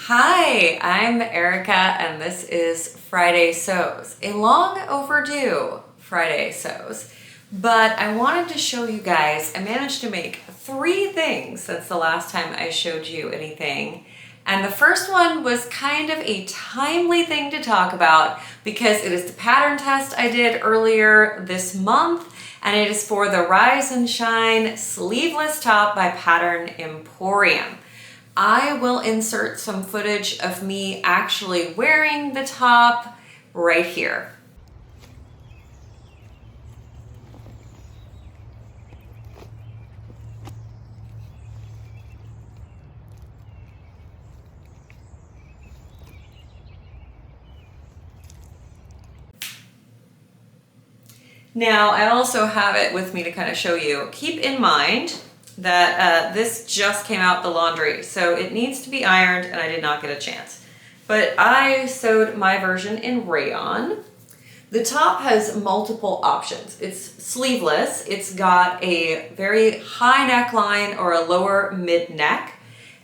Hi, I'm Erica and this is Friday Sews, a long overdue Friday Sews. But I wanted to show you guys, I managed to make 3 things since the last time I showed you anything. And the first one was kind of a timely thing to talk about because it is the pattern test I did earlier this month, and it is for the Rise and Shine sleeveless top by Pattern Emporium. I will insert some footage of me actually wearing the top right here. Now, I also have it with me to kind of show you. Keep in mind that this just came out the laundry, so it needs to be ironed and I did not get a chance. But I sewed my version in rayon. The top has multiple options. It's sleeveless. It's got a very high neckline or a lower mid neck.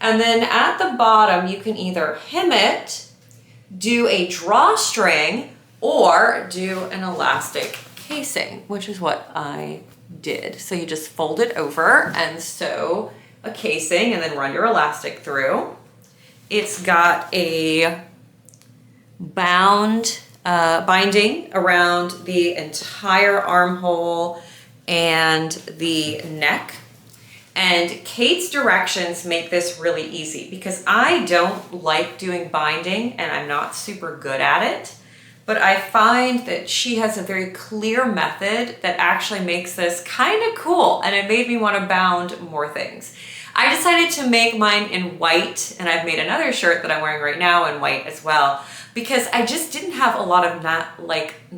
And then at the bottom, you can either hem it, do a drawstring, or do an elastic casing, which is what I did. So you just fold it over and sew a casing and then run your elastic through. It's got a binding around the entire armhole and the neck. And Kate's directions make this really easy because I don't like doing binding and I'm not super good at it. But I find that she has a very clear method that actually makes this kind of cool, and it made me want to bound more things. I decided to make mine in white, and I've made another shirt that I'm wearing right now in white as well, because I just didn't have a lot of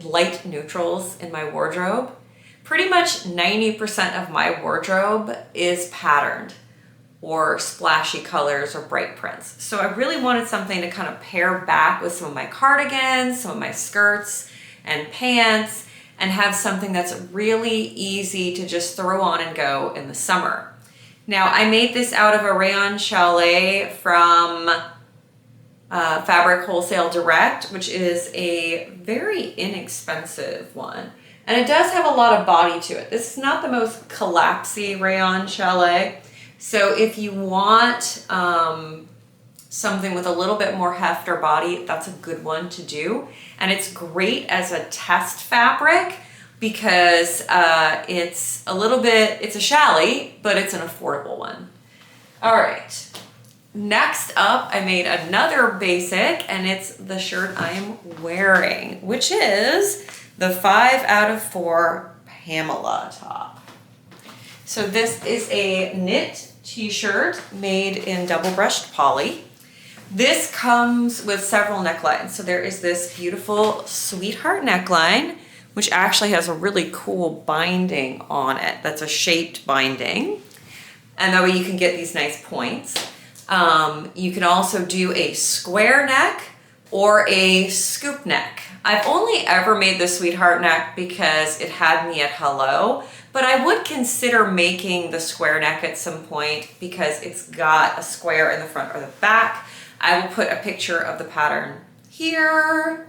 light neutrals in my wardrobe. Pretty much 90% of my wardrobe is patterned or splashy colors or bright prints. So I really wanted something to kind of pair back with some of my cardigans, some of my skirts and pants, and have something that's really easy to just throw on and go in the summer. Now, I made this out of a rayon chalet from Fabric Wholesale Direct, which is a very inexpensive one. And it does have a lot of body to it. This is not the most collapsy rayon chalet. So if you want something with a little bit more heft or body, that's a good one to do. And it's great as a test fabric because it's a challis, but it's an affordable one. All right, next up, I made another basic, and it's the shirt I am wearing, which is the 5 out of 4 Pamela top. So this is a knit t-shirt made in double brushed poly. This comes with several necklines. So there is this beautiful sweetheart neckline, which actually has a really cool binding on it. That's a shaped binding. And that way you can get these nice points. You can also do a square neck or a scoop neck. I've only ever made the sweetheart neck because it had me at hello, but I would consider making the square neck at some point because it's got a square in the front or the back. I will put a picture of the pattern here.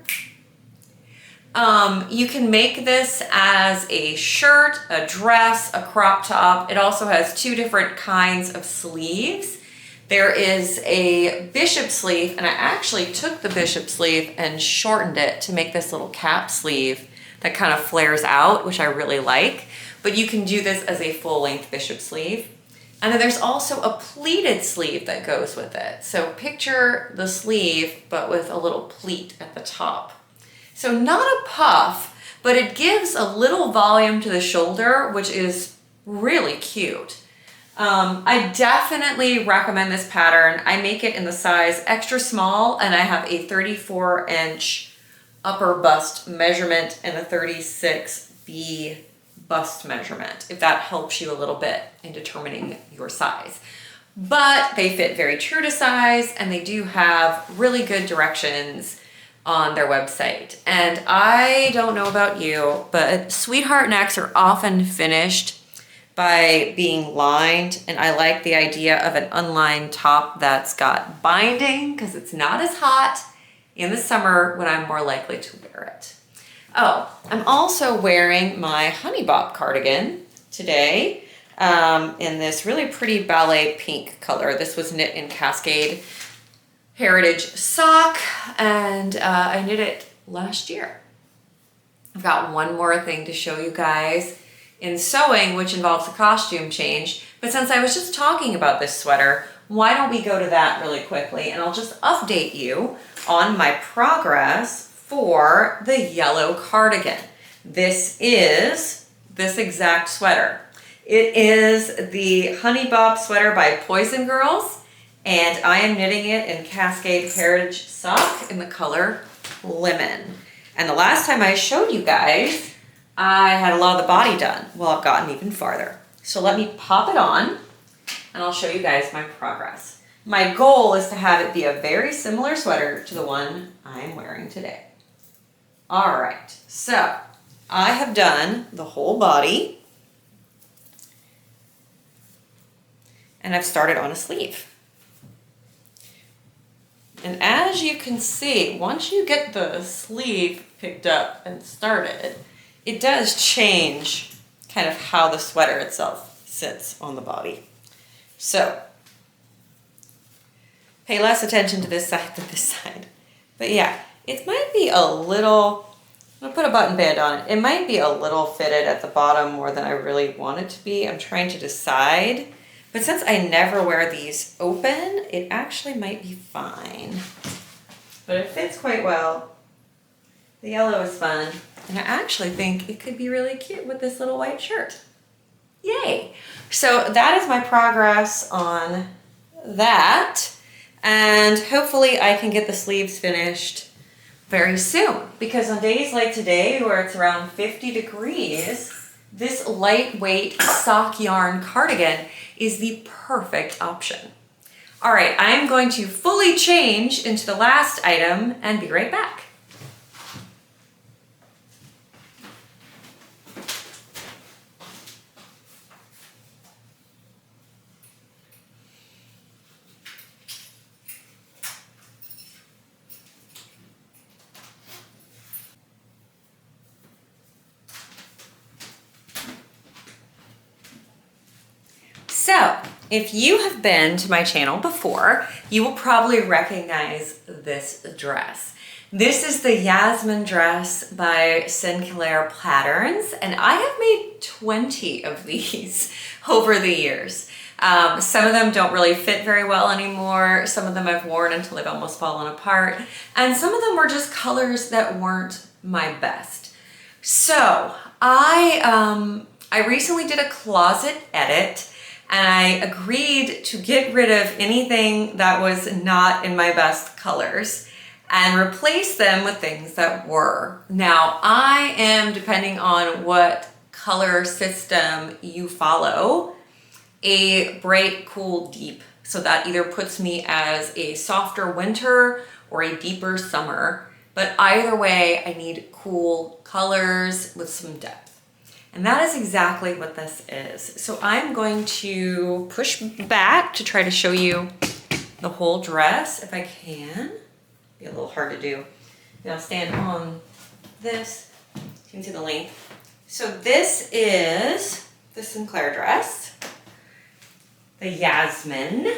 You can make this as a shirt, a dress, a crop top. It also has 2 different kinds of sleeves. There is a bishop sleeve, and I actually took the bishop sleeve and shortened it to make this little cap sleeve that kind of flares out, which I really like. But you can do this as a full-length bishop sleeve. And then there's also a pleated sleeve that goes with it. So picture the sleeve, but with a little pleat at the top. So not a puff, but it gives a little volume to the shoulder, which is really cute. I definitely recommend this pattern. I make it in the size extra small, and I have a 34-inch upper bust measurement and a 36B bust measurement, if that helps you a little bit in determining your size. But they fit very true to size, and they do have really good directions on their website. And I don't know about you, but sweetheart necks are often finished by being lined, and I like the idea of an unlined top that's got binding because it's not as hot in the summer when I'm more likely to wear it. Oh, I'm also wearing my Honey Bop cardigan today in this really pretty ballet pink color. This was knit in Cascade Heritage sock, and I knit it last year. I've got one more thing to show you guys in sewing, which involves a costume change. But since I was just talking about this sweater, why don't we go to that really quickly, and I'll just update you on my progress for the yellow cardigan. This is this exact sweater. It is the Honey Bop sweater by Poison Girls, and I am knitting it in Cascade Heritage sock in the color lemon. And the last time I showed you guys, I had a lot of the body done. Well, I've gotten even farther. So let me pop it on and I'll show you guys my progress. My goal is to have it be a very similar sweater to the one I'm wearing today. All right, so I have done the whole body and I've started on a sleeve. And as you can see, once you get the sleeve picked up and started, it does change kind of how the sweater itself sits on the body. So pay less attention to this side than this side. But yeah, it might be a little, I'm gonna put a button band on it. It might be a little fitted at the bottom more than I really want it to be. I'm trying to decide. But since I never wear these open, it actually might be fine. But it fits quite well. The yellow is fun. And I actually think it could be really cute with this little white shirt. Yay! So that is my progress on that. And hopefully I can get the sleeves finished very soon. Because on days like today, where it's around 50 degrees, this lightweight sock yarn cardigan is the perfect option. All right, I'm going to fully change into the last item and be right back. So, if you have been to my channel before, you will probably recognize this dress. This is the Yasmine dress by Sinclair Patterns, and I have made 20 of these over the years. Some of them don't really fit very well anymore. Some of them I've worn until they've almost fallen apart. And some of them were just colors that weren't my best. So I recently did a closet edit, and I agreed to get rid of anything that was not in my best colors and replace them with things that were. Now, I am, depending on what color system you follow, a bright, cool, deep. So that either puts me as a softer winter or a deeper summer. But either way, I need cool colors with some depth. And that is exactly what this is. So I'm going to push back to try to show you the whole dress if I can. Be a little hard to do. Now stand on this. You can see the length. So this is the Sinclair dress, the Yasmine,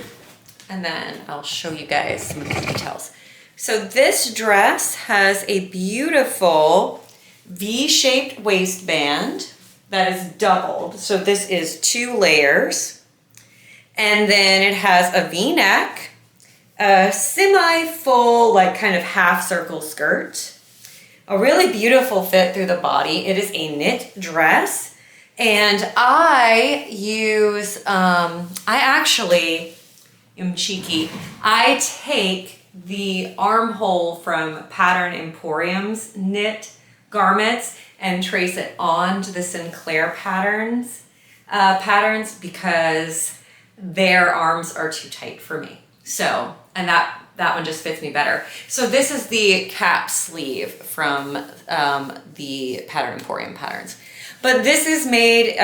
and then I'll show you guys some of the details. So this dress has a beautiful V-shaped waistband that is doubled. So this is 2 layers. And then it has a V-neck, a semi-full, like kind of half circle skirt, a really beautiful fit through the body. It is a knit dress. And I use, I actually am cheeky. I take the armhole from Pattern Emporium's knit garments and trace it onto the Sinclair patterns because their arms are too tight for me. So, and that one just fits me better. So this is the cap sleeve from the Pattern Emporium patterns. But this is made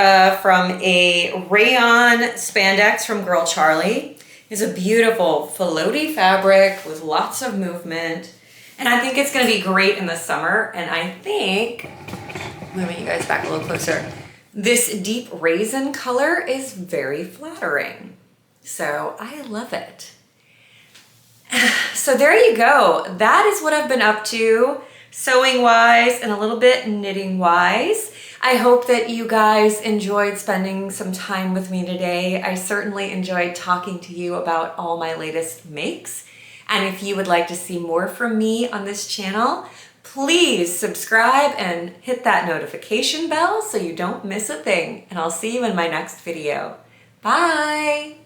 from a rayon spandex from Girl Charlie. It's a beautiful floaty fabric with lots of movement. And I think it's gonna be great in the summer. And I think, let me get you guys back a little closer. This deep raisin color is very flattering. So I love it. So there you go. That is what I've been up to, sewing wise and a little bit knitting wise. I hope that you guys enjoyed spending some time with me today. I certainly enjoyed talking to you about all my latest makes. And if you would like to see more from me on this channel, please subscribe and hit that notification bell so you don't miss a thing. And I'll see you in my next video. Bye!